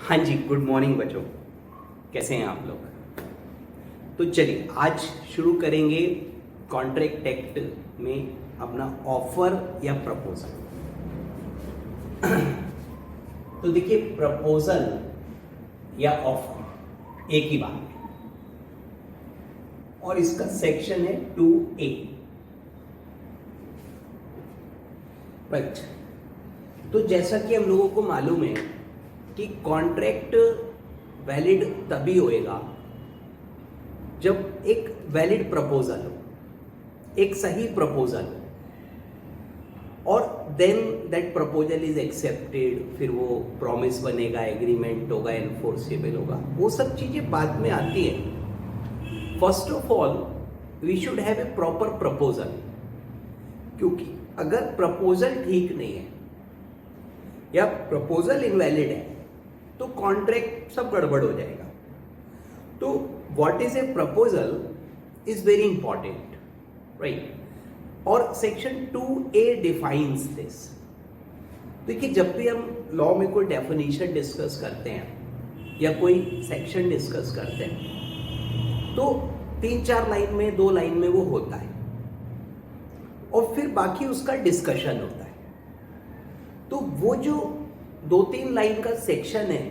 हाँ जी, good morning बच्चों। कैसे हैं आप लोग? तो चलिए आज शुरू करेंगे कॉन्ट्रैक्ट एक्ट में अपना ऑफर या प्रपोजल। तो देखिए, प्रपोजल या ऑफर एक ही बात है और इसका सेक्शन है 2A। राइट। तो जैसा कि हम लोगों को मालूम है कि कॉन्ट्रैक्ट वैलिड तभी होएगा जब एक वैलिड प्रपोजल हो, एक सही प्रपोजल हो और then that proposal is accepted. फिर वो प्रॉमिस बनेगा, एग्रीमेंट होगा, एनफोर्सेबल होगा, वो सब चीजें बाद में आती है। First of all we should have a proper proposal, क्योंकि अगर प्रपोजल ठीक नहीं है या प्रपोजल इनवैलिड है तो कॉन्ट्रैक्ट सब गड़बड़ हो जाएगा। तो what is a proposal is very important, right. और सेक्शन 2A डिफाइंस दिस। देखिए, जब भी हम लॉ में कोई डेफिनेशन डिस्कस करते हैं या कोई सेक्शन डिस्कस करते हैं तो 3-4 लाइन में, 2 लाइन में वो होता है और फिर बाकी उसका डिस्कशन होता है। तो वो जो 2-3 लाइन का सेक्शन है,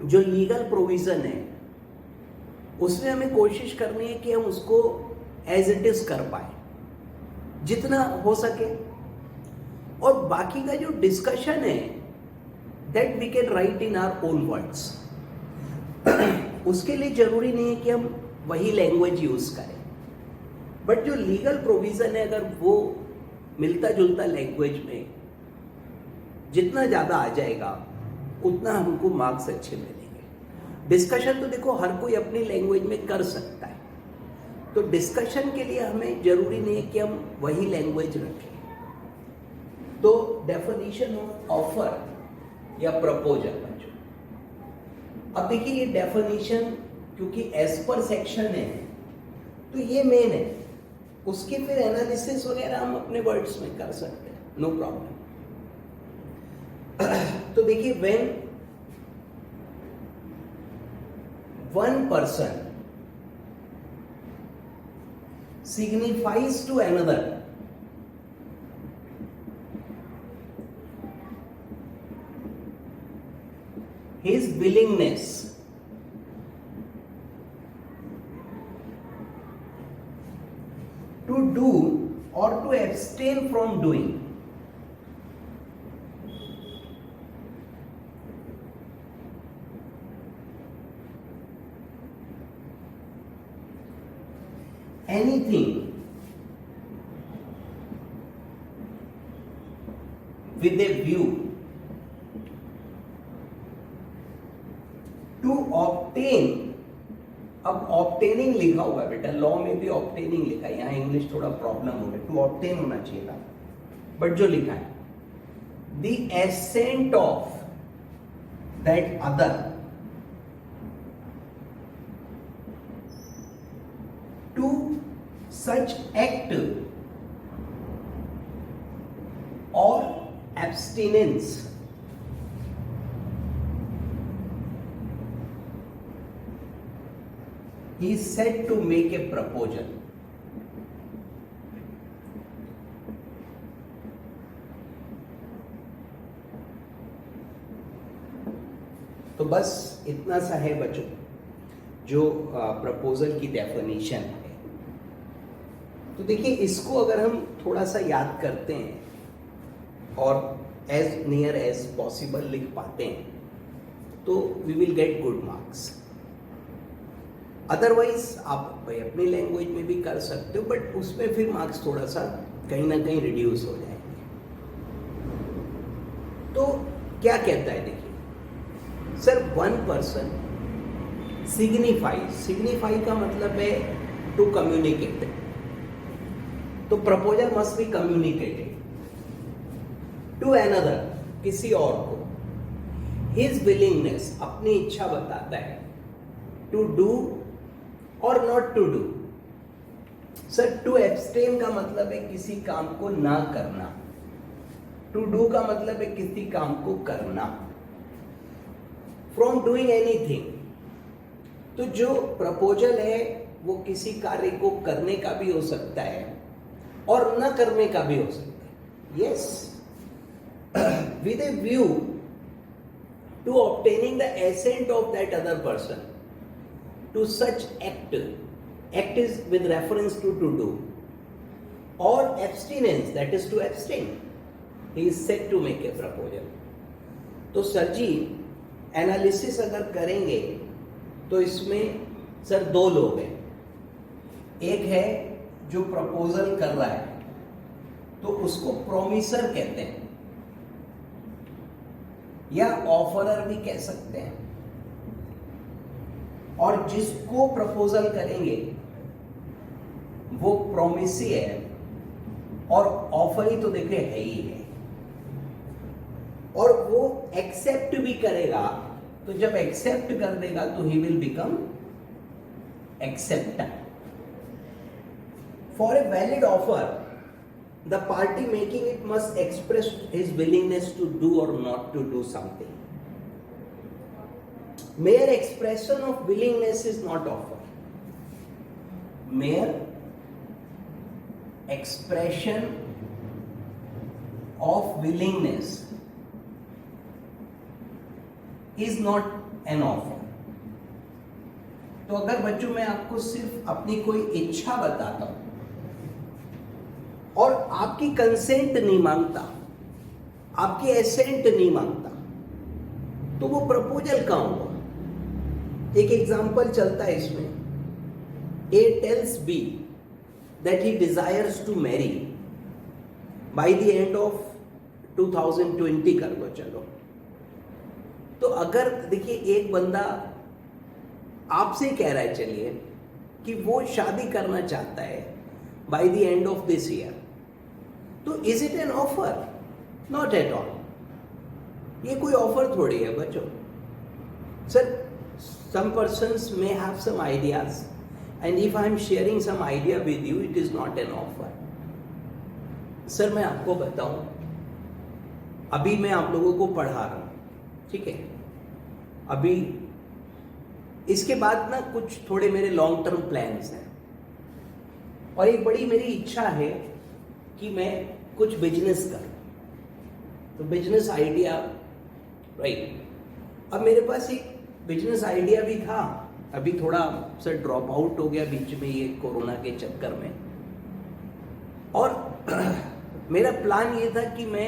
जो लीगल प्रोविजन है, उसमें हमें कोशिश करनी है कि हम उसको एज इट इज कर पाए जितना हो सके। और बाकी का जो डिस्कशन है that we can write in our own words. उसके लिए जरूरी नहीं है कि हम वही लैंग्वेज यूज करें, बट जो लीगल प्रोविजन है अगर वो मिलता जुलता लैंग्वेज में जितना ज्यादा आ जाएगा उतना हमको मार्क्स अच्छे मिलेंगे। डिस्कशन तो देखो हर कोई अपनी लैंग्वेज में कर सकता है, तो डिस्कशन के लिए हमें जरूरी नहीं है कि हम वही लैंग्वेज रखें। तो डेफिनेशन ऑफ ऑफर या प्रपोजल बच्चों, अब देखिए ये डेफिनेशन क्योंकि एज पर सेक्शन है तो ये मेन है, उसके फिर एनालिसिस वगैरह हम अपने वर्ड्स में कर सकते हैं, नो प्रॉब्लम। तो देखिए, when one person signifies to another his willingness to do or to abstain from doing anything with a view to obtain। अब ऑब्टेनिंग लिखा हुआ है बेटा, लॉ में भी ऑब्टेनिंग लिखा है, यहाँ इंग्लिश थोड़ा प्रॉब्लम हो गया, टू ऑब्टेन होना चाहिए था, बट जो लिखा है the assent of that other to such act or abstinence he is said to make a proposal। तो बस इतना सा है बच्चों जो प्रपोजल की डेफिनेशन है। तो देखिए, इसको अगर हम थोड़ा सा याद करते हैं और एज नियर एज पॉसिबल लिख पाते हैं तो we will get good marks. Otherwise आप भाई अपनी लैंग्वेज में भी कर सकते हो, बट उसमें फिर मार्क्स थोड़ा सा कहीं ना कहीं रिड्यूस हो जाएंगे। तो क्या कहता है, देखिए सर, वन पर्सन सिग्निफाई का मतलब है टू कम्युनिकेट। तो proposal must be communicated to another, किसी और को, हिज विलिंगनेस, अपनी इच्छा बताता है, टू डू और not to do. Sir, to abstain का मतलब है किसी काम को ना करना, टू डू का मतलब है किसी काम को करना। From doing anything. तो जो प्रपोजल है वो किसी कार्य को करने का भी हो सकता है और न करने का भी हो सकता है। Yes, with a view to obtaining the assent of that other person, to such act, act is with reference to do, or abstinence, that is to abstain, he is said to make a proposal. तो sir ji analysis अगर करेंगे तो इसमें sir दो लोग हैं, एक है जो प्रपोजल कर रहा है तो उसको प्रोमिसर कहते हैं या ऑफरर भी कह सकते हैं, और जिसको प्रपोजल करेंगे वो प्रोमिसी है और ऑफर ही तो देखे है ही है, और वो एक्सेप्ट भी करेगा। तो जब एक्सेप्ट कर देगा तो he will become acceptor. For a valid offer the party making it must express his willingness to do और not to do something. Mere expression of willingness is not offer. Mere expression of willingness is not an offer. तो अगर बच्चों मैं आपको सिर्फ अपनी कोई इच्छा बताता हूं और आपकी कंसेंट नहीं मांगता, आपकी एसेंट नहीं मांगता, तो वो प्रपोजल कहां हुआ? एक एग्जांपल चलता है इसमें। A tells B that he desires to marry by the end of 2020 कर दो चलो। तो अगर देखिए एक बंदा आपसे कह रहा है चलिए कि वो शादी करना चाहता है by the end of this year, तो is it an offer? Not at all. ये कोई ऑफर थोड़ी है बच्चों। Sir some persons may have some ideas and if I am sharing some idea with you it is not an offer. Sir मैं आपको बताऊं, अभी मैं आप लोगों को पढ़ा रहा हूं, ठीक है, अभी इसके बाद ना कुछ थोड़े मेरे लॉन्ग टर्म प्लान्स हैं, और एक बड़ी मेरी इच्छा है कि मैं कुछ बिजनेस करूं। तो बिजनेस आइडिया, राइट, अब मेरे पास एक बिजनेस आइडिया भी था, अभी थोड़ा सर ड्रॉप आउट हो गया बीच में ये कोरोना के चक्कर में। और मेरा प्लान ये था कि मैं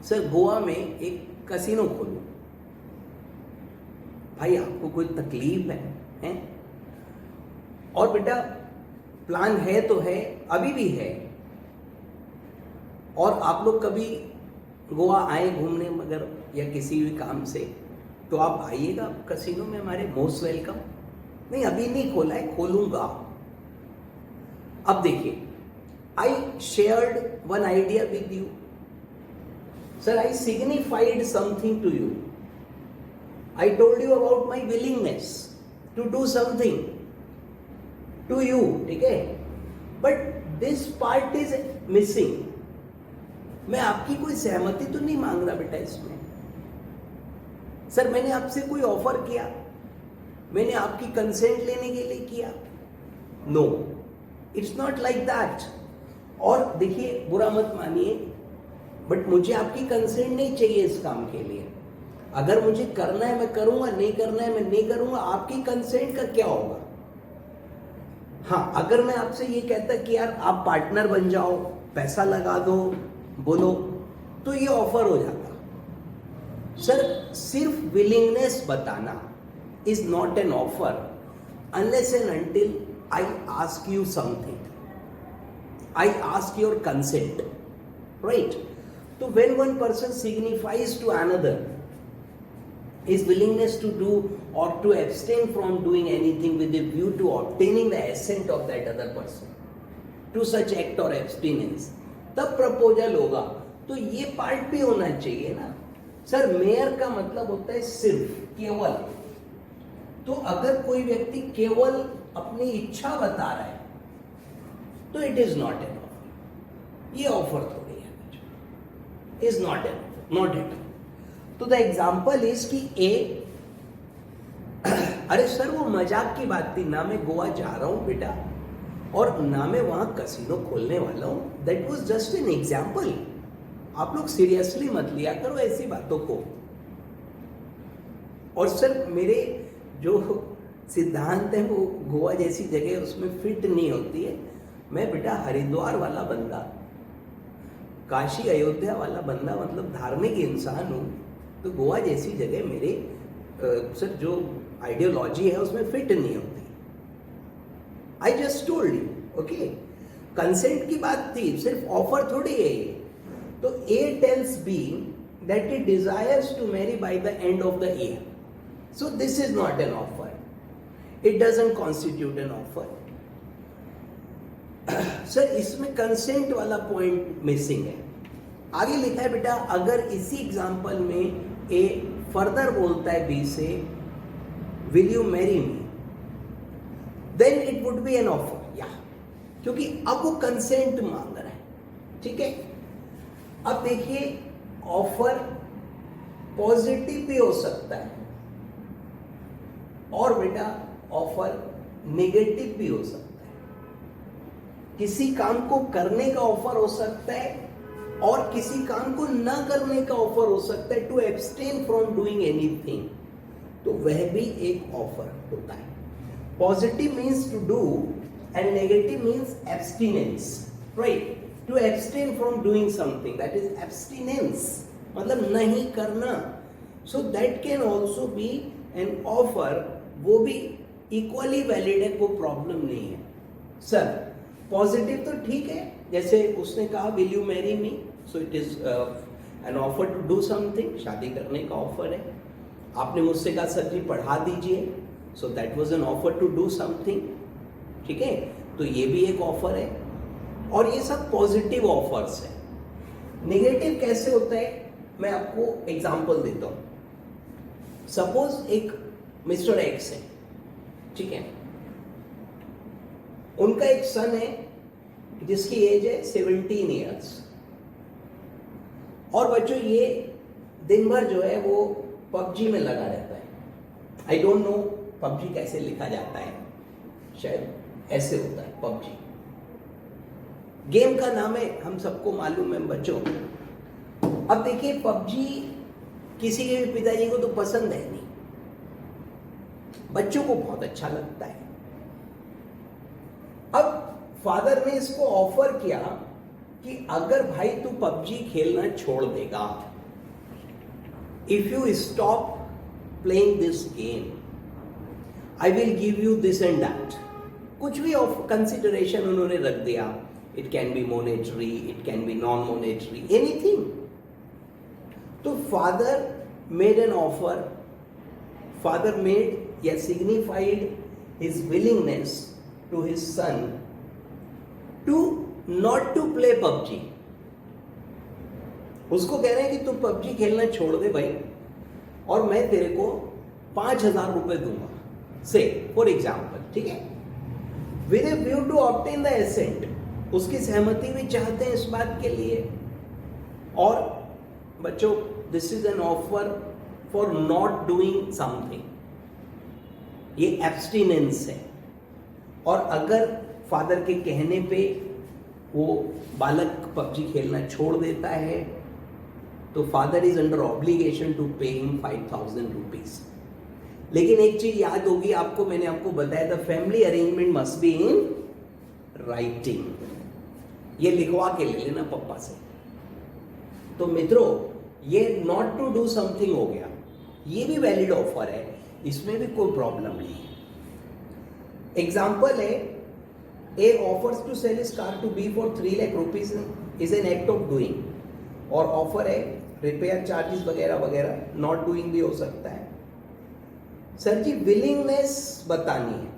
सर गोवा में एक कैसीनो खोलूं। भाई आपको कोई तकलीफ है? और बेटा प्लान है तो है, अभी भी है, और आप लोग कभी गोवा आए घूमने मगर या किसी भी काम से तो आप आइएगा कैसीनो में, हमारे मोस्ट वेलकम। नहीं अभी नहीं खोला है, खोलूंगा। अब देखिए, I shared one idea with you sir, I signified something to you, I told you about my willingness to do something to you, ठीक है, but this part is missing। मैं आपकी कोई सहमति तो नहीं मांग रहा बेटा इसमें। सर मैंने आपसे कोई ऑफर किया, मैंने आपकी कंसेंट लेने के लिए किया? No, it's not like that. और देखिए बुरा मत मानिए, बट मुझे आपकी कंसेंट नहीं चाहिए इस काम के लिए। अगर मुझे करना है मैं करूंगा, नहीं करना है मैं नहीं करूंगा, आपकी कंसेंट का क्या होगा? हाँ, अगर मैं आपसे ये कहता कि यार आप पार्टनर बन जाओ, पैसा लगा दो, बोलो, तो ये ऑफर हो जाता। सर सिर्फ विलिंगनेस बताना is not an offer unless and until I ask you something, I ask your consent, right? तो when one person signifies to another his willingness to do or to abstain from doing anything with a view to obtaining the assent of that other person to such act or abstinence, तब proposal होगा। तो ये part भी होना चाहिए ना sir. Mayor का मतलब होता है सिर्फ, केवल। तो अगर कोई व्यक्ति केवल अपनी इच्छा बता रहा है तो it is not an offer. ये ऑफर थोड़ी है, is not N, not at. तो द एग्जाम्पल इज कि ए, अरे सर वो मजाक की बात थी ना, मैं गोवा जा रहा हूं बेटा और ना मैं वहां कसिनो खोलने वाला हूं, that was just an example. आप लोग सीरियसली मत लिया करो ऐसी बातों को। और सर मेरे जो सिद्धांत है वो गोवा जैसी जगह उसमें फिट नहीं होती है। मैं बेटा हरिद्वार वाला बंदा, काशी अयोध्या वाला बंदा, मतलब धार्मिक इंसान हूँ, तो गोवा जैसी जगह मेरे सर जो आइडियोलॉजी है उसमें फिट नहीं होती। I just told you, okay. Consent की बात थी, सिर्फ ऑफर थोड़ी है ये। तो A tells B that it desires to marry by the end of the year. So this is not an offer. It doesn't constitute an offer. Sir इसमें consent वाला पॉइंट मिसिंग है। आगे लिखा है बेटा, अगर इसी एग्जांपल में A फर्दर बोलता है B से will you marry me, then it would be an offer, या क्योंकि अब वो कंसेंट मांग रहा है, ठीक है। अब देखिए ऑफर पॉजिटिव भी हो सकता है और बेटा ऑफर नेगेटिव भी हो सकता है। किसी काम को करने का ऑफर हो सकता है और किसी काम को ना करने का ऑफर हो सकता है, to abstain from doing anything, तो वह भी एक ऑफर होता है। Positive means to do and negative means abstinence, right. To abstain from doing something, that is abstinence, मतलब नहीं करना। So that can also be an offer, वो भी equally valid है, कोई प्रॉब्लम नहीं है। सर पॉजिटिव तो ठीक है, जैसे उसने कहा will you marry me, so it is an offer to do something, शादी करने का ऑफर है। आपने मुझसे कहा सर जी पढ़ा दीजिए, so that was an offer to do something, ठीक है, तो ये भी एक ऑफर है। और ये सब पॉजिटिव ऑफर्स है। नेगेटिव कैसे होता है, मैं आपको एग्जांपल देता हूं। सपोज एक मिस्टर एक्स है, ठीक है, उनका एक सन है जिसकी एज है 17 ईयर्स, और बच्चों ये दिन भर जो है वो पबजी में लगा रहता है। आई डोंट नो पबजी कैसे लिखा जाता है, शायद ऐसे होता है पबजी। गेम का नाम है, हम सबको मालूम है बच्चों। अब देखिए पबजी किसी के भी पिताजी को तो पसंद है नहीं, बच्चों को बहुत अच्छा लगता है। अब फादर ने इसको ऑफर किया कि अगर भाई तू पबजी खेलना छोड़ देगा, if you stop playing this game I will give you this and that. कुछ भी ऑफ कंसिडरेशन उन्होंने रख दिया। It can be monetary, it can be non-monetary, anything. तो father made an offer, father made, yeah, signified his willingness to his son to not to play PUBG. उसको कह रहे हैं कि तू PUBG खेलना छोड़ दे भाई, और मैं तेरे को 5,000 रुपए दूंगा, से फॉर एग्जाम्पल, ठीक है, with a view to obtain the assent। उसकी सहमति भी चाहते हैं इस बात के लिए। और बच्चों this is an offer for not doing something, ये एब्सटिनेंस है। और अगर फादर के कहने पे वो बालक पबजी खेलना छोड़ देता है तो father is under obligation to pay him 5,000 rupees. लेकिन एक चीज याद होगी आपको, मैंने आपको बताया था family arrangement must be in writing. ये लिखवा के ले लेना पप्पा से। तो मित्रों ये नॉट टू डू समथिंग हो गया, ये भी वैलिड ऑफर है, इसमें भी कोई प्रॉब्लम नहीं है। एग्जाम्पल है, A offers to sell his car to B for 3 lakh rupees is an act of doing, और ऑफर है रिपेयर चार्जेस वगैरह वगैरह, नॉट डूइंग भी हो सकता है। सर जी विलिंगनेस बतानी है,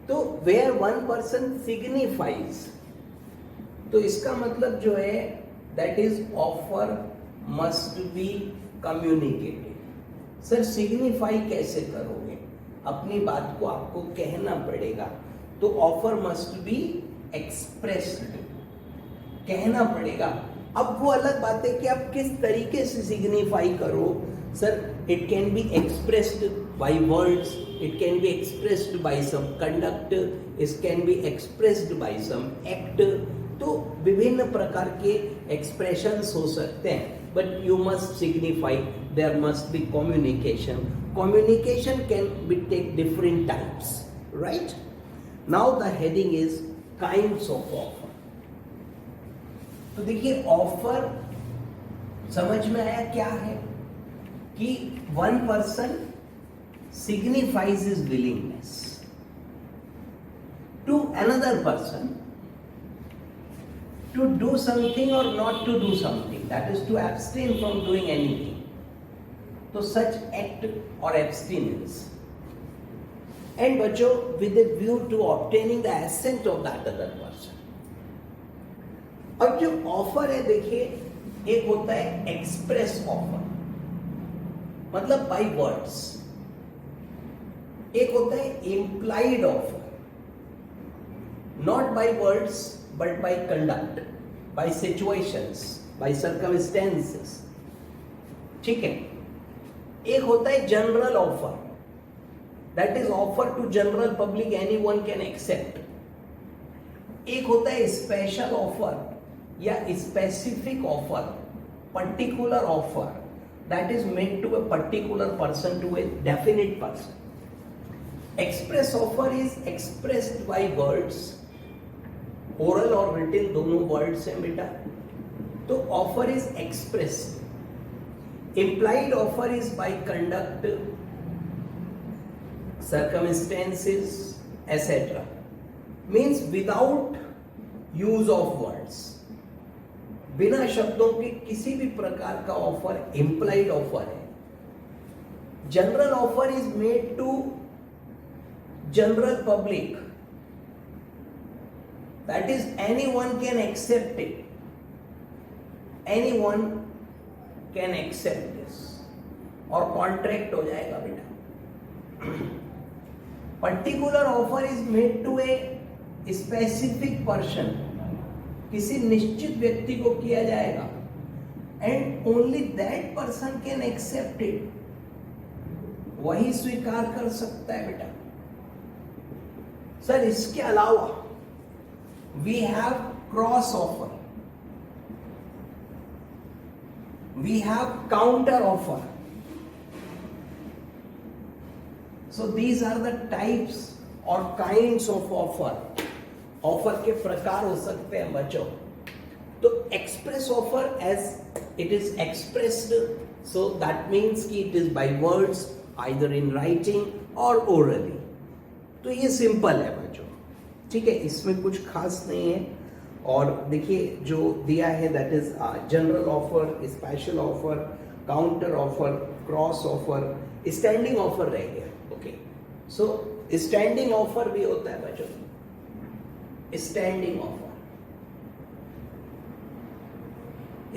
तो वेयर वन पर्सन सिग्निफाइज, तो इसका मतलब जो है that is offer must be communicated. Sir signify कैसे करोगे, अपनी बात को आपको कहना पड़ेगा, तो ऑफर मस्ट बी एक्सप्रेस्ड, कहना पड़ेगा अब वो अलग बात है कि आप किस तरीके से सिग्निफाई करो. Sir, it can be expressed by words, it can be expressed by some conduct, it can be expressed by some act. तो विभिन्न प्रकार के एक्सप्रेशंस हो सकते हैं, but you must signify, there must be communication. Communication can be take different types, right? Now the heading is kinds of offer. तो देखिए, offer समझ में आया क्या है कि one person signifies his willingness to another person to do something or not to do something, that is to abstain from doing anything. So such act or abstinence, and बच्चों, with a view to obtaining the assent of that other person. अब जो offer है, देखिए, एक होता है express offer, मतलब by words. एक होता है implied offer, not by words but by conduct, by situations, by circumstances. ठीक है. एक होता है general offer, that is offer to general public, anyone can accept. एक होता है स्पेशल ऑफर या specific offer, particular offer, that is made to a particular person, to a definite person. Express offer is expressed by words, oral और written दोनों words हैं बेटा. तो offer is expressed. Implied offer is by conduct, circumstances etcetera, means without use of words, बिना शब्दों के किसी भी प्रकार का ऑफर इम्प्लाइड ऑफर है. General offer is made to general public, that is anyone can accept it, anyone can accept this, और contract हो जाएगा बेटा. Particular offer is made to a specific person, किसी निश्चित व्यक्ति को किया जाएगा, and only that person can accept it, वही स्वीकार कर सकता है बेटा. सर, इसके अलावा we have cross offer, we have counter offer. So these are the types और काइंड्स ऑफ ऑफर. ऑफर के प्रकार हो सकते हैं बच्चों. तो express offer, as it is expressed, so that means कि it is by words, either in writing और ओरली. तो ये सिंपल है बच्चों, ठीक है, इसमें कुछ खास नहीं है. और देखिए, जो दिया है that is general offer, special offer, counter offer, cross offer, standing offer रह गया. ओके, सो स्टैंडिंग ऑफर भी होता है बच्चों. Standing offer,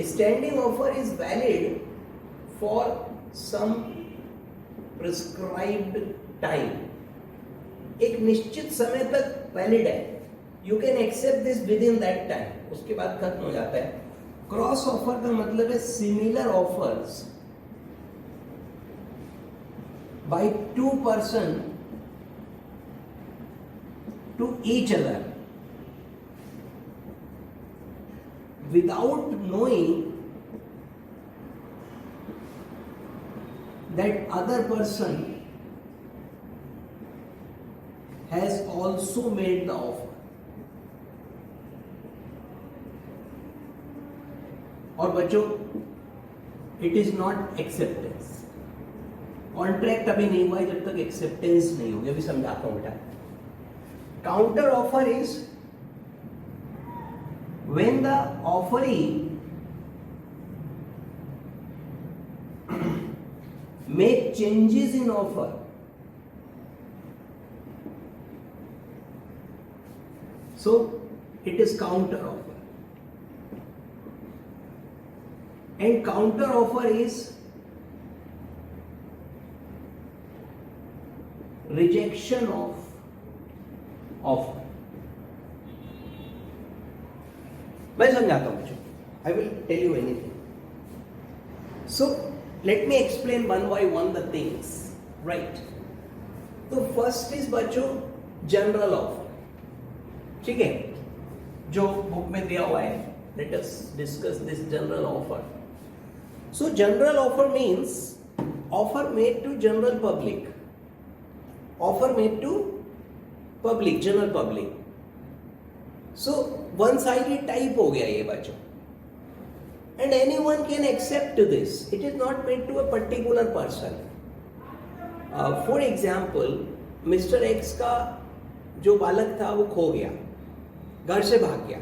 standing offer is valid for some prescribed time. एक निश्चित समय तक वैलिड है, you can accept this within that time, उसके बाद खत्म हो जाता है. क्रॉस ऑफर का मतलब है similar offers by two person to each other without knowing that other person has also made the offer. और बच्चों, it is not acceptance. Contract अभी नहीं हुआ है जब तक एक्सेप्टेंस नहीं होगी. अभी समझाता हूं बेटा. Counter offer is when the offeree make changes in offer, so it is counter offer. And counter offer is rejection of offer. मैं समझाता हूं बच्चों. I will tell you anything. So let me explain one by one the things, right? तो first is बच्चों general offer, ठीक है, जो book में दिया हुआ है. Let us discuss this general offer. So general offer means offer made to general public, offer made to public, general public. So one sided type हो गया ये बच्चों. And anyone can accept this. It is not made to a particular person. For example, Mr. X का जो बालक था वो खो गया, घर से भाग गया.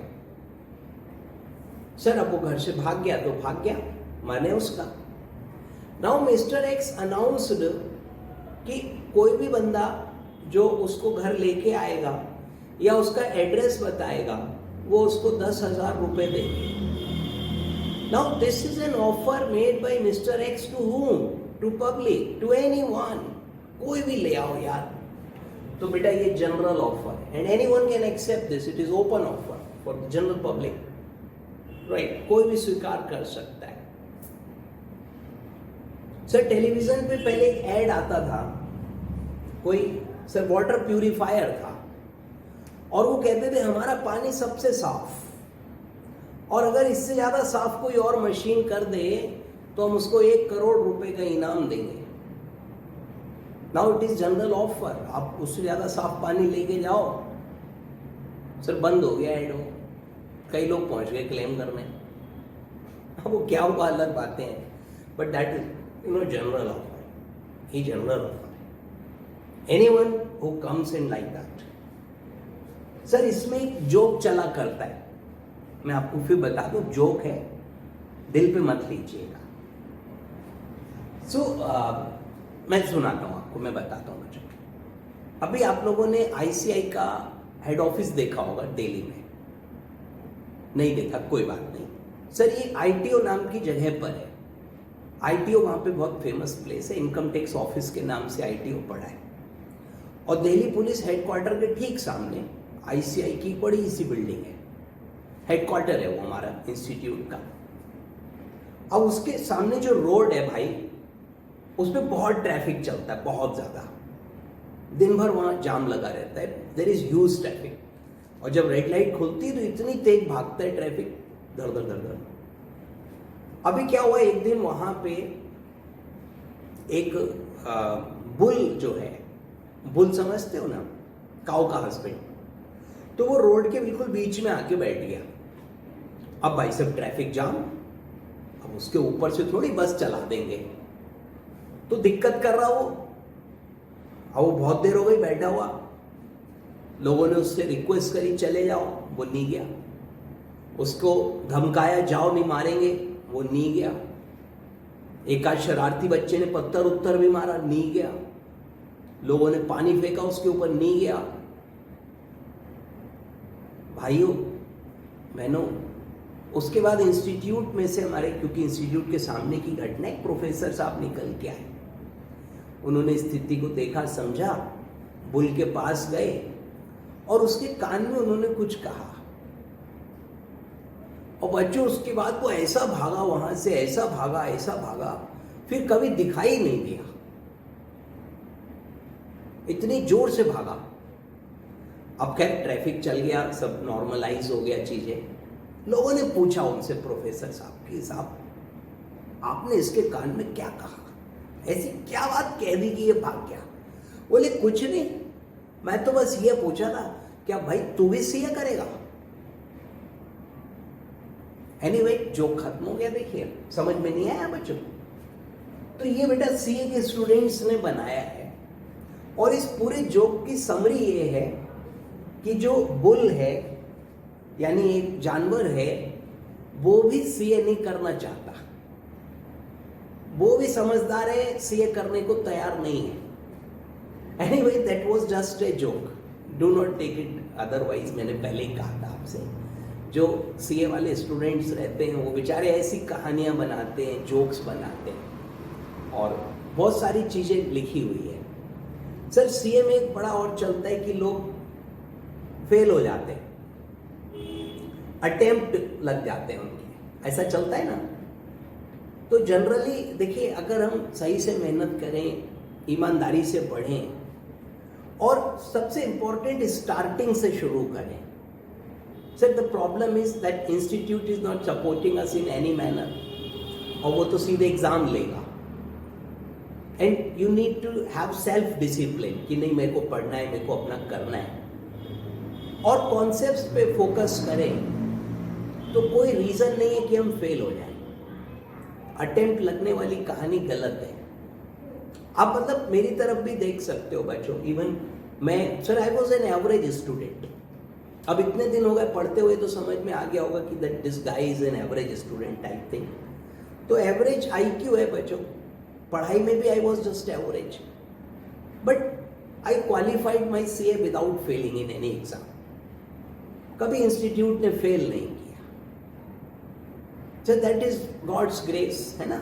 सर अब वो घर से भाग गया तो भाग गया, माने उसका. Now Mr. X announced कि कोई भी बंदा जो उसको घर लेके आएगा या उसका एड्रेस बताएगा वो उसको 10,000 रुपए देंगे. Now this is an offer made by Mr. X to whom? To public, to anyone. कोई भी ले आओ यार. तो बेटा ये जनरल ऑफर है and anyone can accept this. It is open offer for the general public. Right? कोई भी स्वीकार कर सकता है. सर टेलीविजन पे पहले एक ऐड आता था, कोई सर वाटर प्यूरिफायर था और वो कहते थे हमारा पानी सबसे साफ, और अगर इससे ज्यादा साफ कोई और मशीन कर दे तो हम उसको 1 करोड़ रुपए का इनाम देंगे. Now it is general offer. आप उससे ज्यादा साफ पानी लेके जाओ. सर बंद हो गया एड, हो कई लोग पहुंच गए क्लेम करने. अब वो क्या हुआ अलग बातें हैं, but that is general offer. He general offer. Anyone who comes in like that. Sir इसमें एक जोक चला करता है, मैं आपको फिर बता दूं, जोक है, दिल पे मत लीजिएगा. सो मैं सुनाता हूं आपको, मैं बताता हूं बच्चों. अभी आप लोगों ने आईसीआई का हेड ऑफिस देखा होगा दिल्ली में. नहीं देखा कोई बात नहीं. सर ये आईटीओ नाम की जगह पर है. आईटीओ वहां पे बहुत फेमस प्लेस है, इनकम टैक्स ऑफिस के नाम से आईटीओ पड़ा है. और दिल्ली पुलिस हेडक्वार्टर के ठीक सामने आईसीआई की बड़ी सी बिल्डिंग है, हेडक्वार्टर है वो हमारा इंस्टीट्यूट का. अब उसके सामने जो रोड है भाई, उस पर बहुत ट्रैफिक चलता है, बहुत ज्यादा. दिन भर वहां जाम लगा रहता है. There is huge traffic. और जब रेड लाइट खुलती है तो इतनी तेज भागता है ट्रैफिक, धड़ धड़ धड़ धड़. अभी क्या हुआ, एक दिन वहां पे एक बुल जो है, बुल समझते हो ना, काऊ का हस्बैंड, तो वो रोड के बिल्कुल बीच में आके बैठ गया. अब भाई सब ट्रैफिक जाम, अब उसके ऊपर से थोड़ी बस चला देंगे, तो दिक्कत कर रहा वो. अब वो बहुत देर हो गई बैठा हुआ. लोगों ने उससे रिक्वेस्ट करी चले जाओ, वो नहीं गया. उसको धमकाया जाओ नहीं मारेंगे, वो नहीं गया. एक आध शरारती बच्चे ने पत्थर उत्तर भी मारा, नहीं गया. लोगों ने पानी फेंका उसके ऊपर, नहीं गया. भाइयों बहनों, उसके बाद इंस्टीट्यूट में से हमारे, क्योंकि इंस्टीट्यूट के सामने की घटना, एक प्रोफेसर साहब निकल के आए. उन्होंने स्थिति को देखा, समझा, बुल के पास गए और उसके कान में उन्होंने कुछ कहा. और बच्चों उसके बाद वो ऐसा भागा वहां से, ऐसा भागा, ऐसा भागा, फिर कभी दिखाई नहीं दिया. इतनी जोर से भागा. अब खैर ट्रैफिक चल गया, सब नॉर्मलाइज हो गया चीजें. लोगों ने पूछा उनसे, प्रोफेसर साहब कि साहब आपने इसके कान में क्या कहा, ऐसी क्या बात कह दी कि ये भाग गया. बोले कुछ नहीं, मैं तो बस ये पूछा था क्या भाई तू भी सीए करेगा. एनीवे जोक खत्म हो गया. देखिए समझ में नहीं आया बच्चों. तो ये बेटा सीए के स्टूडेंट्स ने बनाया है. और इस पूरे जोक की समरी ये है कि जो बुल है, यानी एक जानवर है, वो भी सीए नहीं करना चाहता. वो भी समझदार है, सीए करने को तैयार नहीं है. Anyway that was just a joke, do not take it otherwise. मैंने पहले ही कहा था आपसे, जो सीए वाले स्टूडेंट्स रहते हैं वो बेचारे ऐसी कहानियां बनाते हैं, जोक्स बनाते हैं, और बहुत सारी चीजें लिखी हुई है. सर सीए में एक बड़ा और चलता है कि लोग फेल हो जाते हैं, अटेम्प्ट लग जाते हैं उनके. ऐसा चलता है ना। तो जनरली देखिए, अगर हम सही से मेहनत करें, ईमानदारी से पढ़ें और सबसे इंपॉर्टेंट स्टार्टिंग से शुरू करें। Sir the problem is that institute is not supporting us in any manner, और वो तो सीधे एग्जाम लेगा। And you need to have self discipline कि नहीं, मेरे को पढ़ना है, मेरे को अपना करना है, और कॉन्सेप्ट्स पे फोकस करें। तो कोई रीजन नहीं है कि हम फेल हो जाएं। अटेम्प्ट लगने वाली कहानी गलत है। आप मतलब मेरी तरफ भी देख सकते हो बच्चों। इवन मैं, sir I was an average student. अब इतने दिन हो गए पढ़ते हुए तो समझ में आ गया होगा कि that this guy is an average student type thing. तो एवरेज IQ है बच्चों। पढ़ाई में भी I was just average, but I qualified my CA without failing in any exam. कभी इंस्टीट्यूट ने फेल नहीं किया। So that is God's grace, है ना।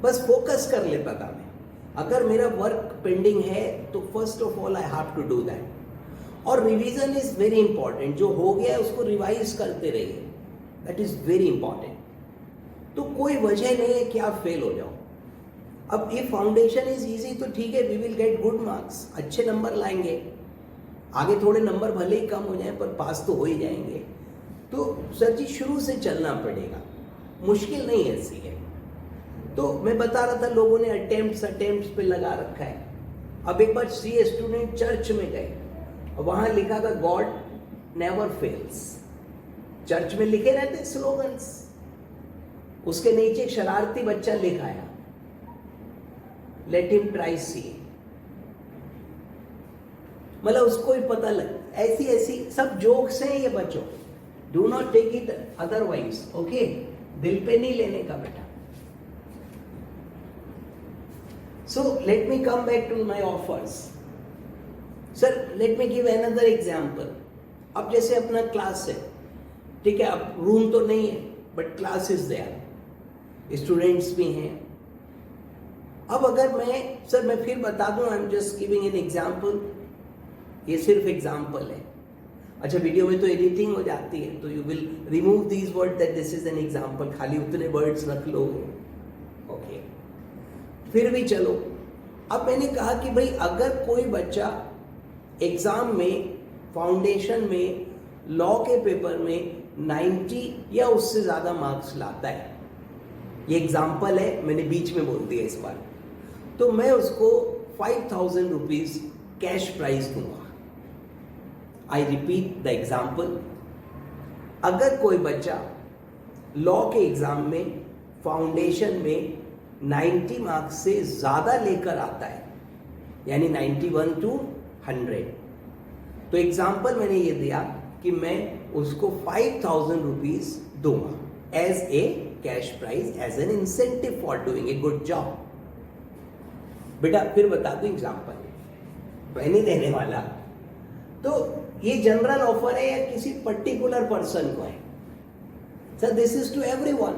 बस फोकस कर लेता था मैं। अगर मेरा वर्क पेंडिंग है तो first of all I have to do that. और रिवीजन इज वेरी इंपॉर्टेंट। जो हो गया है उसको रिवाइज करते रहिए, दैट इज वेरी इंपॉर्टेंट। तो कोई वजह नहीं है कि आप फेल हो जाओ। अब ये फाउंडेशन इज इजी तो ठीक है, we will get good marks, अच्छे नंबर लाएंगे। आगे थोड़े नंबर भले ही कम हो जाए पर पास तो हो ही जाएंगे। तो सर जी शुरू से चलना पड़ेगा, मुश्किल नहीं है CA। तो मैं बता रहा था, लोगों ने अटेम्प्ट्स पे लगा रखा है। अब एक बार CA स्टूडेंट चर्च में गए, वहां लिखा था गॉड नेवर फेल्स। चर्च में लिखे रहते स्लोगन्स, उसके नीचे एक शरारती बच्चा लिख आया, लेट हिम ट्राई CA। मतलब उसको ही पता लग, ऐसी सब जोक्स हैं ये बच्चों। Do not take it otherwise, okay. दिल पे नहीं लेने का बेटा। So let me come back to my offers. Sir let me give another example. अब जैसे अपना क्लास है, ठीक है, अब रूम तो नहीं है but class is there, students भी हैं। अब अगर मैं फिर बता दूं, I am just giving an example, ये सिर्फ एग्जाम्पल है। अच्छा, वीडियो में तो एडिटिंग हो जाती है, तो you will remove these word that this is an example, खाली उतने वर्ड्स रख लो, ओके। फिर भी चलो, अब मैंने कहा कि भाई अगर कोई बच्चा एग्जाम में, फाउंडेशन में, लॉ के पेपर में 90 या उससे ज़्यादा मार्क्स लाता है, ये एग्जाम्पल है, मैंने बीच में बोल दिया इस बार, तो मैं उसको 5000 रुपीज़ कैश प्राइज दूंगा। I repeat the example. अगर कोई बच्चा लॉ के एग्जाम में, फाउंडेशन में 90 मार्क्स से ज़्यादा लेकर आता है, यानी 91 to 100, तो एग्जाम्पल मैंने ये दिया कि मैं उसको 5000 रुपीज़ दूंगा as a cash prize, as an incentive for doing a good job. बेटा फिर बता दूं एग्जाम्पल, मैं नहीं देने वाला। तो ये जनरल ऑफर है या किसी पर्टिकुलर पर्सन को है? Sir this is to everyone.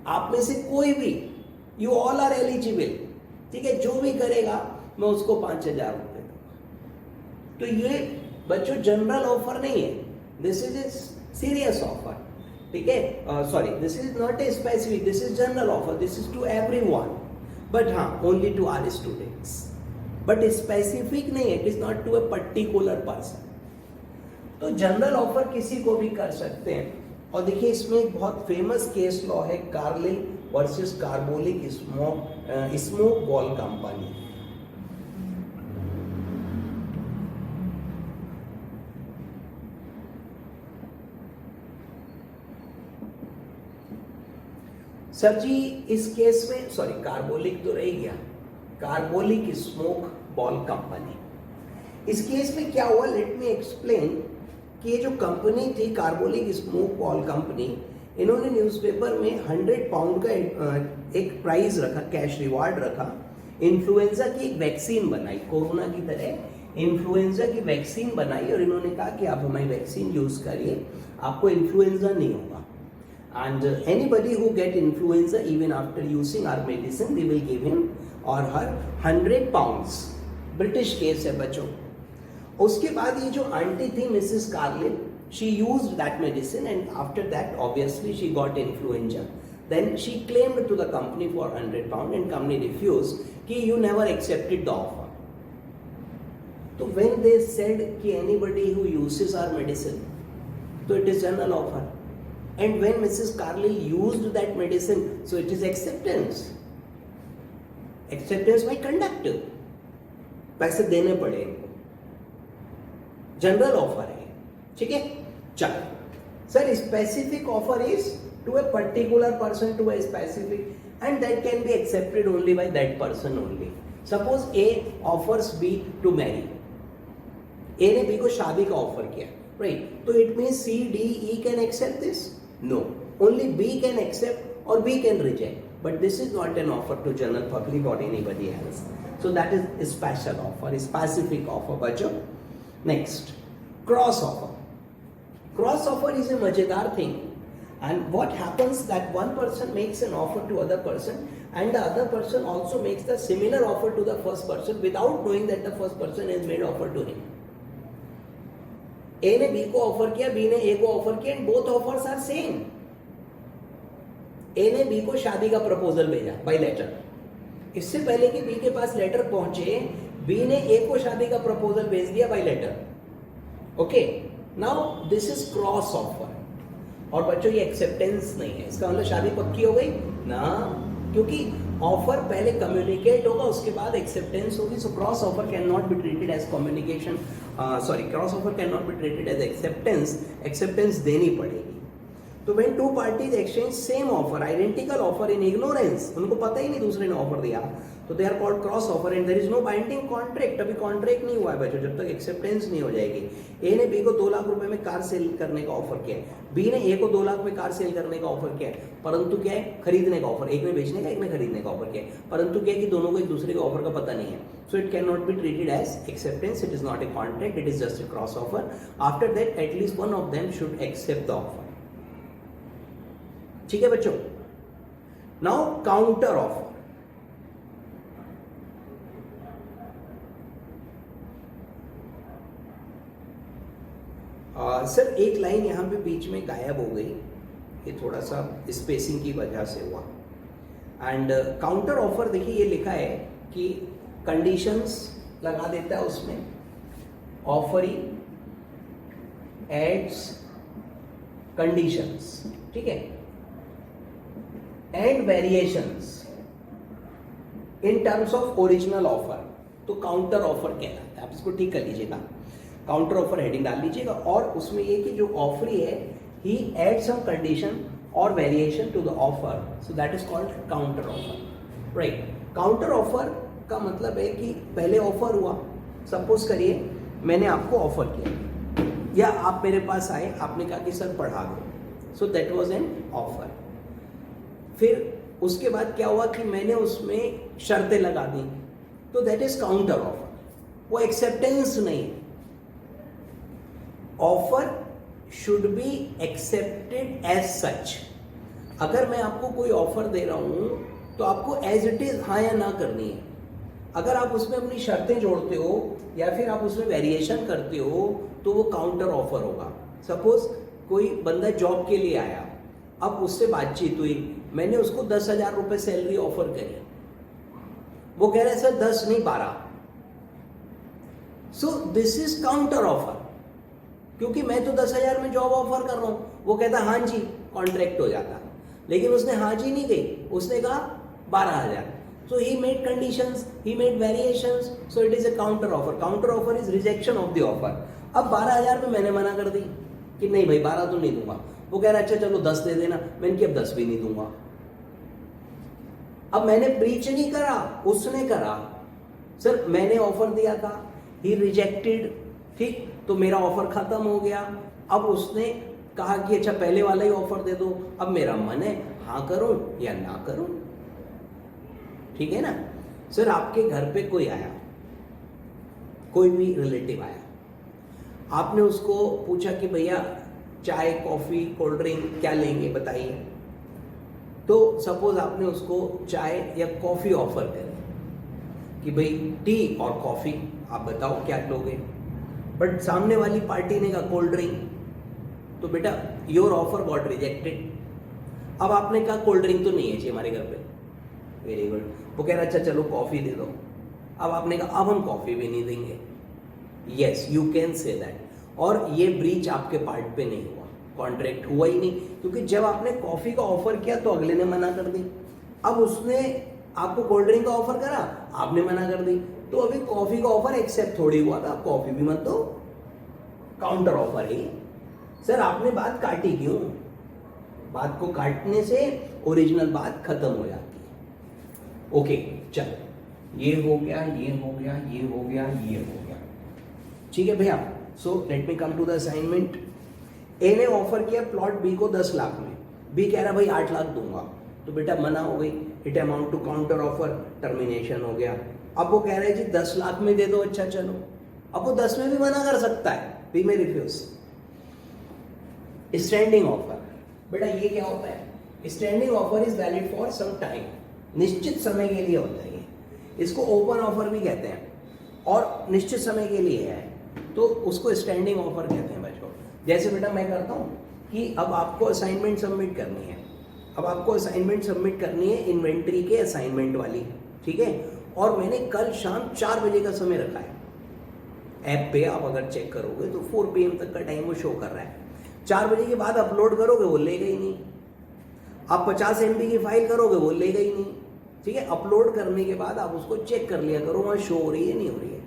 आप में से कोई भी, यू ऑल आर एलिजिबल, ठीक है। जो भी करेगा मैं उसको 5000 रुपये दूंगा। तो ये बच्चों जनरल ऑफर नहीं है, this is a serious offer, ठीक है। Sorry, this is not a specific, this is general offer, this is to everyone, but हाँ only to our students, but specific नहीं है, it is not to a particular person. तो general offer किसी को भी कर सकते हैं। और देखिए इसमें एक बहुत फेमस केस लॉ है, Carlill versus Carbolic Smoke Ball company. Sir ji इस केस में, सॉरी कार्बोलिक तो रह गया, कार्बोलिक स्मोक बॉल कंपनी। इस केस में क्या हुआ, लेट मी एक्सप्लेन कि ये जो कंपनी थी कार्बोलिक स्मोक बॉल कंपनी, इन्होंने न्यूज़पेपर में 100 पाउंड का एक प्राइज रखा, कैश रिवार्ड रखा। इन्फ्लुएंजा की एक वैक्सीन बनाई, कोरोना की तरह इन्फ्लुएंजा की वैक्सीन बनाई, और इन्होंने कहा कि आप हमारी वैक्सीन यूज़ करिए, आपको इन्फ्लुएंजा नहीं होगा। And anybody who get influenza even after using our medicine, we will give him or her 100 pounds। British case है बच्चों। उसके बाद ये जो आंटी थी Mrs Carlin, she used that medicine, and after that obviously she got influenza. Then she claimed to the company for £100 and company refused कि you never accepted the offer. So when they said कि anybody who uses our medicine, so it is general offer. And when Mrs. Carlyle used that medicine, so it is acceptance. Acceptance by conduct. पैसे देने पड़े इनको. General offer है, ठीक है. चलो sir, specific offer is to a particular person, to a specific, and that can be accepted only by that person only. Suppose A offers B to marry. A ने B को शादी का offer किया, right? तो it means C D E can accept this? No, only B can accept और B can reject. But this is not an offer to general public or anybody else. So that is a special offer, a specific offer. बच्चों, next, cross offer. Cross offer is a मजेदार thing. And what happens that one person makes an offer to other person, and the other person also makes the similar offer to the first person without knowing that the first person has made offer to him. A ने B को offer किया, B ने A को offer किया, and both offers are same. ए ने B को शादी का प्रपोजल भेजा बाय लेटर. इससे पहले कि बी के पास लेटर पहुंचे, बी ने ए को शादी का प्रपोजल भेज दिया by letter. Okay, now this is cross offer. और बच्चों, ये एक्सेप्टेंस नहीं है. इसका मतलब शादी पक्की हो गई ना, क्योंकि ऑफर पहले कम्युनिकेट होगा, उसके बाद एक्सेप्टेंस होगी. So cross offer can not be treated as communication, cross offer can not be treated as acceptance. Acceptance देनी पड़ेगी. तो when two parties exchange same offer, identical offer in ignorance, उनको पता ही नहीं दूसरे ने ऑफर दिया, तो they are called cross offer and there is no binding contract. अभी कॉन्ट्रैक्ट नहीं हुआ है बच्चों, जब तक एक्सेप्टेंस नहीं हो जाएगी. ए ने बी को 2 लाख रुपए में कार सेल करने का ऑफर किया, बी ने ए को 2 लाख में कार सेल करने का ऑफर किया, परंतु क्या है, खरीदने का ऑफर. एक ने बेचने का, एक ने खरीदने का ऑफर किया, परंतु क्या है कि दोनों को एक दूसरे के ऑफर का पता नहीं है. So it can not be treated as acceptance. It is not a contract, it is just a cross offer. After that at least one of them should accept the offer. ठीक है बच्चों. Now counter offer. सर एक line यहां पे बीच में गायब हो गई, ये थोड़ा सा स्पेसिंग की वजह से हुआ. एंड काउंटर ऑफर देखिए, ये लिखा है कि कंडीशंस लगा देता है उसमें. ऑफरिंग एड्स कंडीशंस, ठीक है, and variations in terms of original offer. तो काउंटर ऑफर कहलाता है. आप इसको ठीक कर लीजिएगा, काउंटर ऑफर हेडिंग डाल लीजिएगा. और उसमें ये कि जो ऑफरी है, ही एड सम कंडीशन और variation to the offer, so that is called counter offer, right? Counter offer का मतलब है कि पहले ऑफर हुआ, सपोज करिए मैंने आपको ऑफर किया, या आप मेरे पास आए, आपने कहा कि सर पढ़ा दो, so that was an offer. फिर उसके बाद क्या हुआ कि मैंने उसमें शर्तें लगा दी, तो दैट इज काउंटर ऑफर. वो एक्सेप्टेंस नहीं. Offer should be accepted as such. अगर मैं आपको कोई ऑफर दे रहा हूं तो आपको एज इट इज हाँ या ना करनी है. अगर आप उसमें अपनी शर्तें जोड़ते हो या फिर आप उसमें वेरिएशन करते हो तो वो काउंटर ऑफर होगा. सपोज कोई बंदा जॉब के लिए आया, अब उससे बातचीत हुई, मैंने उसको 10,000 रुपए सैलरी ऑफर करी, वो कह रहे हैं सर 10 नहीं 12. So this is counter offer, क्योंकि मैं तो 10,000 में जॉब ऑफर कर रहा हूं. वो कहता हाँ जी, कॉन्ट्रैक्ट हो जाता, लेकिन उसने हाँ जी नहीं कही, उसने कहा 12,000. So he made conditions, he made variations, so it is a counter offer. Counter offer is rejection of the offer. अब 12,000 में मैंने मना कर दी कि नहीं भाई 12 तो नहीं दूंगा. वो कह रहा अच्छा चलो 10 दे देना. मैंने कि अब 10 भी नहीं दूंगा. अब मैंने ब्रीच नहीं करा, उसने करा. सर मैंने ऑफर दिया था, ही रिजेक्टेड, ठीक, तो मेरा ऑफर खत्म हो गया. अब उसने कहा कि अच्छा पहले वाला ही ऑफर दे दो. अब मेरा मन है हाँ करूं या ना करूं, ठीक है ना. सर आपके घर पे कोई आया, कोई भी रिलेटिव आया, आपने उसको पूछा कि भैया चाय कॉफी कोल्ड ड्रिंक क्या लेंगे बताइए. तो सपोज आपने उसको चाय या कॉफी ऑफर करी कि भाई टी और कॉफी आप बताओ क्या लोगे. बट सामने वाली पार्टी ने कहा कोल्ड ड्रिंक. तो बेटा योर ऑफर गॉट रिजेक्टेड। अब आपने कहा कोल्ड ड्रिंक तो नहीं है चाहिए हमारे घर पे, वेरी गुड। वो कह रहा अच्छा चलो कॉफी दे दो। अब आपने कहा अब हम कॉफी भी नहीं देंगे। Yes you can say that, और ये ब्रीच आपके पार्ट पे नहीं हुआ, कॉन्ट्रैक्ट हुआ ही नहीं, क्योंकि जब आपने कॉफी का ऑफर किया तो अगले ने मना कर दी। अब उसने आपको कोल्ड ड्रिंक का ऑफर करा, आपने मना कर दी, तो अभी कॉफी का ऑफर एक्सेप्ट थोड़ी हुआ था, कॉफी भी मत दो, काउंटर ऑफर है। सर आपने बात काटी क्यों? बात को काटने से ओरिजिनल बात खत्म हो जाती है। ओके चल, ये हो गया, ये हो गया, ये हो गया, ये हो गया, ठीक है भैया। So let me come to the assignment. A ने ऑफर किया प्लॉट बी को 10 लाख में, बी कह रहा भाई 8 लाख दूंगा, तो बेटा मना हो गई, it amount to counter offer, termination हो गया। अब वो कह रहा है जी 10 लाख में दे दो, अच्छा चलो। अब वो 10 में भी मना कर सकता है, बी में रिफ्यूज। स्टैंडिंग ऑफर, बेटा ये क्या होता है? Standing offer is valid for some time, निश्चित समय के लिए होता है ये, इसको ओपन ऑफर भी कहते हैं, और निश्चित समय के लिए है तो उसको स्टैंडिंग ऑफर कहते हैं बच्चों। जैसे बेटा मैं करता हूँ कि अब आपको असाइनमेंट सबमिट करनी है, अब आपको असाइनमेंट सबमिट करनी है इन्वेंट्री के असाइनमेंट वाली, ठीक है, और मैंने कल शाम 4 बजे का समय रखा है। ऐप पे आप अगर चेक करोगे तो 4 PM तक का टाइम वो शो कर रहा है। 4 बजे के बाद अपलोड करोगे वो लेगा ही नहीं, आप 50 MB की फाइल करोगे वो लेगा ही नहीं, ठीक है। अपलोड करने के बाद आप उसको चेक कर लिया करो वहाँ शो हो रही है नहीं हो रही है।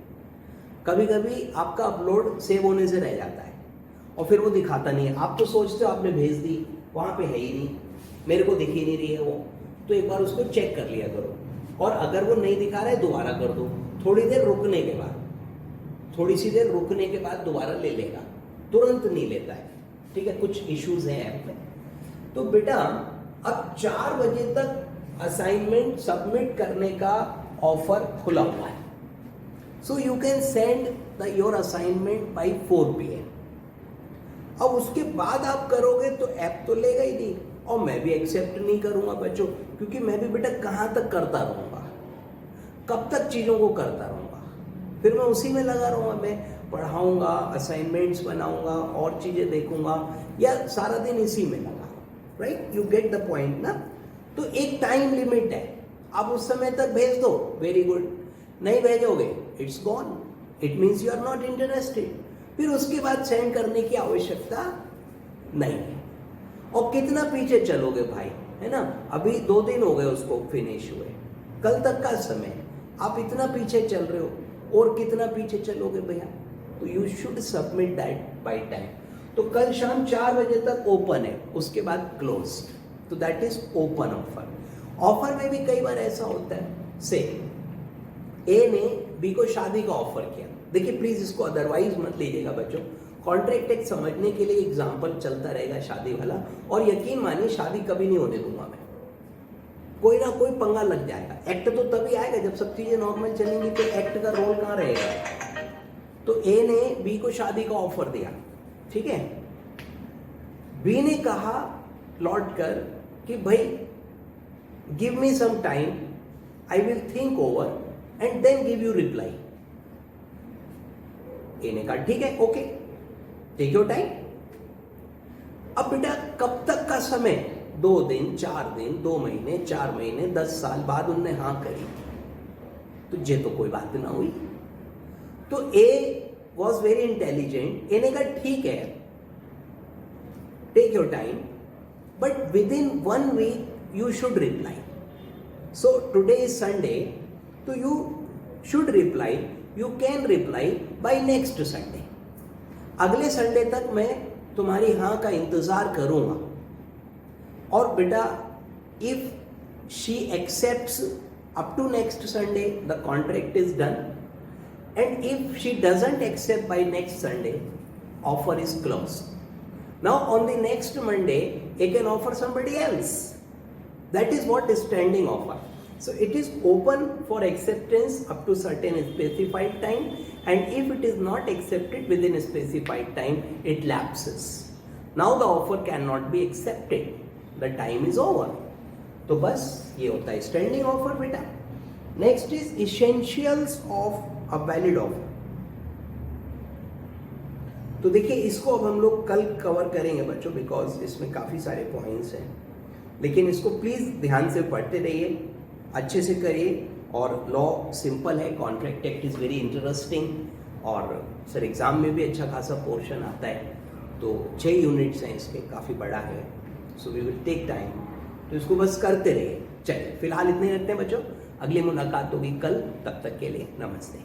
कभी कभी आपका अपलोड सेव होने से रह जाता है और फिर वो दिखाता नहीं है, आप तो सोचते हो आपने भेज दी, वहाँ पे है ही नहीं, मेरे को दिख ही नहीं रही है वो, तो एक बार उसको चेक कर लिया करो, और अगर वो नहीं दिखा रहा है दोबारा कर दो, थोड़ी देर रुकने के बाद, थोड़ी सी देर रुकने के बाद दोबारा ले लेगा, तुरंत नहीं लेता है, ठीक है, कुछ इश्यूज हैं ऐप में। तो बेटा अब 4 बजे तक असाइनमेंट सबमिट करने का ऑफर खुला हुआ है, so you can send your assignment by 4 PM। अब उसके बाद आप करोगे तो ऐप तो लेगा ही नहीं, और मैं भी एक्सेप्ट नहीं करूंगा बच्चों, क्योंकि मैं भी बेटा कहाँ तक करता रहूंगा, कब तक चीज़ों को करता रहूंगा, फिर मैं उसी में लगा रहूंगा, मैं पढ़ाऊंगा, असाइनमेंट्स बनाऊंगा, और चीज़ें देखूंगा, या सारा दिन इसी में लगा, right, you get the point ना। तो एक टाइम लिमिट है, आप उस समय तक भेज दो, वेरी गुड, नहीं भेजोगे it's gone, it means you are not interested, फिर उसके बाद सेंड करने की आवश्यकता नहीं है। और कितना पीछे चलोगे भाई, है ना, अभी 2 दिन हो गए उसको फिनिश हुए, कल तक का समय, आप इतना पीछे चल रहे हो और कितना पीछे चलोगे भैया, तो you should submit that by time. तो कल शाम 4 बजे तक ओपन है, उसके बाद क्लोज, तो that is open offer. Offer में भी कई बार ऐसा होता है, से ए ने बी को शादी का ऑफर किया, देखिए प्लीज इसको अदरवाइज मत लीजिएगा बच्चों, कॉन्ट्रैक्ट एक समझने के लिए एग्जाम्पल चलता रहेगा शादी वाला, और यकीन मानिए शादी कभी नहीं होने दूंगा मैं, कोई ना कोई पंगा लग जाएगा। एक्ट तो तभी आएगा जब सब चीजें नॉर्मल चलेंगी, तो एक्ट का रोल कहाँ रहेगा। तो ए ने बी को शादी का ऑफर दिया, ठीक है, बी ने कहा लौट कर कि भाई give me some time, I will think over and then give you reply. A ने कहा ठीक है, ओके, टेक योर टाइम। अब बेटा कब तक का समय, 2 दिन, 4 दिन, 2 महीने, 4 महीने, 10 साल बाद उनने हाँ करी, तो ये तो कोई बात ना हुई। तो A was very intelligent, A ने कहा ठीक है, take your time, but within 1 week you should reply. So today is Sunday, तो you should reply, you can reply by next Sunday, अगले संडे तक मैं तुम्हारी हाँ का इंतजार करूंगा। और बेटा if she accepts up to next Sunday the contract is done, and if she doesn't accept by next Sunday offer is closed. Now on the next Monday, you can offer somebody else. That is what is standing offer. So it is open for acceptance up to certain specified time, and if it is not accepted within a specified time, it lapses. Now the offer cannot be accepted. The time is over. तो बस ये होता है standing offer बेटा. Next is essentials of a valid offer. तो देखिए इसको अब हम लोग कल कवर करेंगे बच्चों, बिकॉज इसमें काफ़ी सारे पॉइंट्स हैं, लेकिन इसको प्लीज़ ध्यान से पढ़ते रहिए, अच्छे से करिए। और लॉ सिंपल है, contract act is very interesting, और सर एग्ज़ाम में भी अच्छा खासा पोर्शन आता है। तो 6 यूनिट्स हैं इसके, काफ़ी बड़ा है, so we will take time, तो इसको बस करते रहिए। चलिए फिलहाल इतने करते हैं बच्चों, अगली मुलाकात होगी कल, तब तक के लिए नमस्ते।